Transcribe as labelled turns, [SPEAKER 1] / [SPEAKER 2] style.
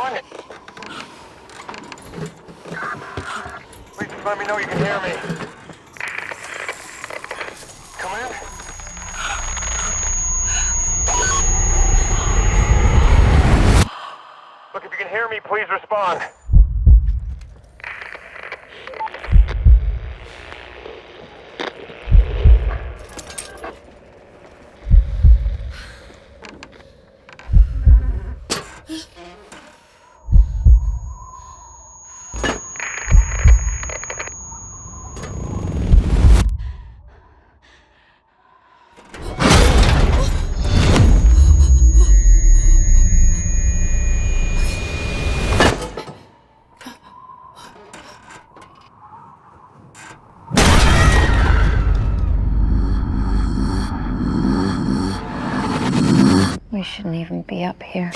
[SPEAKER 1] on? Please just let me know you can hear me. Come in? Look, if you can hear me, please respond.
[SPEAKER 2] We shouldn't even be up here.